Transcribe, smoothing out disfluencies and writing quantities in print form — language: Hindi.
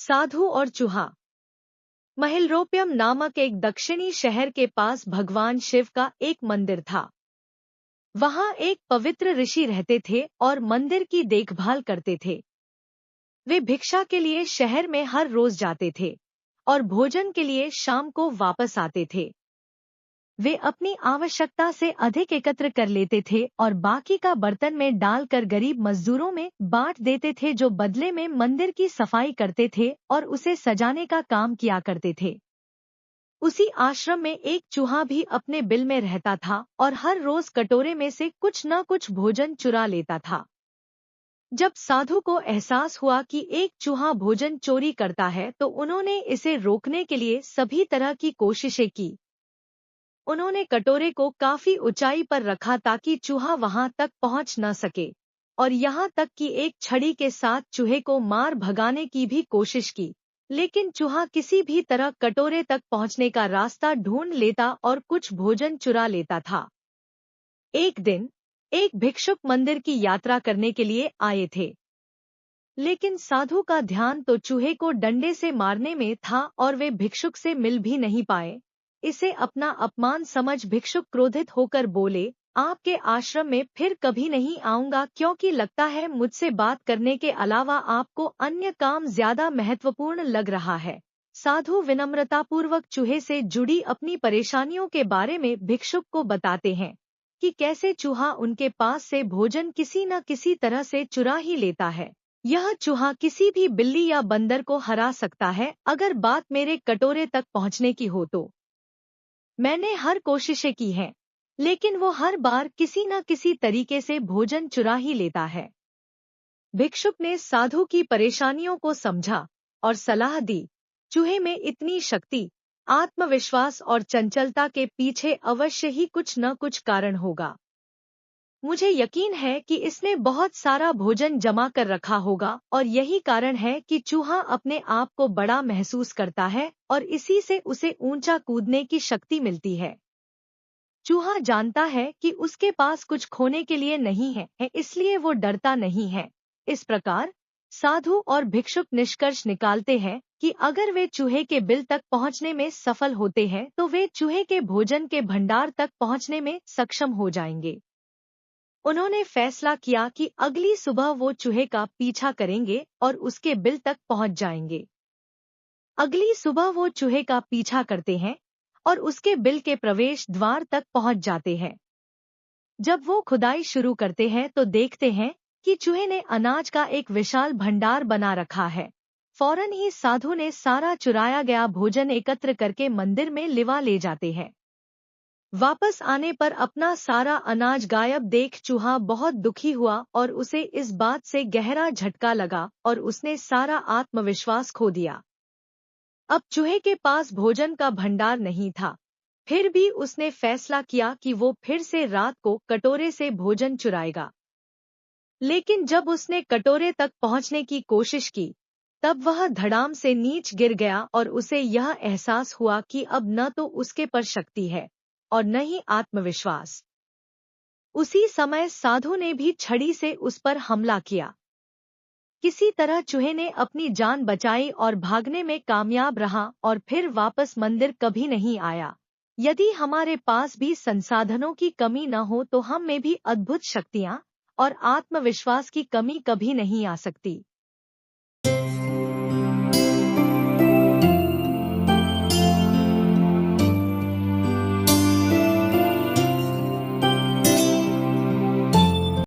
साधु और चूहा। महिलरोप्यम नामक एक दक्षिणी शहर के पास भगवान शिव का एक मंदिर था। वहां एक पवित्र ऋषि रहते थे और मंदिर की देखभाल करते थे। वे भिक्षा के लिए शहर में हर रोज जाते थे और भोजन के लिए शाम को वापस आते थे। वे अपनी आवश्यकता से अधिक एकत्र कर लेते थे और बाकी का बर्तन में डालकर गरीब मजदूरों में बांट देते थे, जो बदले में मंदिर की सफाई करते थे और उसे सजाने का काम किया करते थे। उसी आश्रम में एक चूहा भी अपने बिल में रहता था और हर रोज कटोरे में से कुछ न कुछ भोजन चुरा लेता था। जब साधु को एहसास हुआ कि एक चूहा भोजन चोरी करता है तो उन्होंने इसे रोकने के लिए सभी तरह की कोशिशें की। उन्होंने कटोरे को काफी ऊंचाई पर रखा ताकि चूहा वहां तक पहुंच न सके, और यहाँ तक कि एक छड़ी के साथ चूहे को मार भगाने की भी कोशिश की, लेकिन चूहा किसी भी तरह कटोरे तक पहुंचने का रास्ता ढूंढ लेता और कुछ भोजन चुरा लेता था। एक दिन एक भिक्षुक मंदिर की यात्रा करने के लिए आए थे, लेकिन साधु का ध्यान तो चूहे को डंडे से मारने में था और वे भिक्षुक से मिल भी नहीं पाए। इसे अपना अपमान समझ भिक्षुक क्रोधित होकर बोले, आपके आश्रम में फिर कभी नहीं आऊंगा, क्योंकि लगता है मुझसे बात करने के अलावा आपको अन्य काम ज्यादा महत्वपूर्ण लग रहा है। साधु विनम्रतापूर्वक चूहे से जुड़ी अपनी परेशानियों के बारे में भिक्षुक को बताते हैं कि कैसे चूहा उनके पास से भोजन किसी न किसी तरह से चुरा ही लेता है। यह चूहा किसी भी बिल्ली या बंदर को हरा सकता है अगर बात मेरे कटोरे तक पहुंचने की हो तो। मैंने हर कोशिशें की हैं, लेकिन वो हर बार किसी न किसी तरीके से भोजन चुरा ही लेता है। भिक्षुक ने साधु की परेशानियों को समझा और सलाह दी, चूहे में इतनी शक्ति, आत्मविश्वास और चंचलता के पीछे अवश्य ही कुछ न कुछ कारण होगा। मुझे यकीन है कि इसने बहुत सारा भोजन जमा कर रखा होगा और यही कारण है कि चूहा अपने आप को बड़ा महसूस करता है और इसी से उसे ऊंचा कूदने की शक्ति मिलती है। चूहा जानता है कि उसके पास कुछ खोने के लिए नहीं है, इसलिए वो डरता नहीं है। इस प्रकार साधु और भिक्षुक निष्कर्ष निकालते हैं कि अगर वे चूहे के बिल तक पहुंचने में सफल होते हैं तो वे चूहे के भोजन के भंडार तक पहुंचने में सक्षम हो जाएंगे। उन्होंने फैसला किया कि अगली सुबह वो चूहे का पीछा करेंगे और उसके बिल तक पहुंच जाएंगे। अगली सुबह वो चूहे का पीछा करते हैं और उसके बिल के प्रवेश द्वार तक पहुंच जाते हैं। जब वो खुदाई शुरू करते हैं तो देखते हैं कि चूहे ने अनाज का एक विशाल भंडार बना रखा है। फौरन ही साधु ने सारा चुराया गया भोजन एकत्र करके मंदिर में लिवा ले जाते हैं। वापस आने पर अपना सारा अनाज गायब देख चूहा बहुत दुखी हुआ और उसे इस बात से गहरा झटका लगा और उसने सारा आत्मविश्वास खो दिया। अब चूहे के पास भोजन का भंडार नहीं था, फिर भी उसने फैसला किया कि वो फिर से रात को कटोरे से भोजन चुराएगा। लेकिन जब उसने कटोरे तक पहुंचने की कोशिश की, तब वह धड़ाम से नीच गिर गया और उसे यह एहसास हुआ कि अब न तो उसके पर शक्ति है और न ही आत्मविश्वास। उसी समय साधु ने भी छड़ी से उस पर हमला किया। किसी तरह चूहे ने अपनी जान बचाई और भागने में कामयाब रहा और फिर वापस मंदिर कभी नहीं आया। यदि हमारे पास भी संसाधनों की कमी न हो तो हम में भी अद्भुत शक्तियां और आत्मविश्वास की कमी कभी नहीं आ सकती।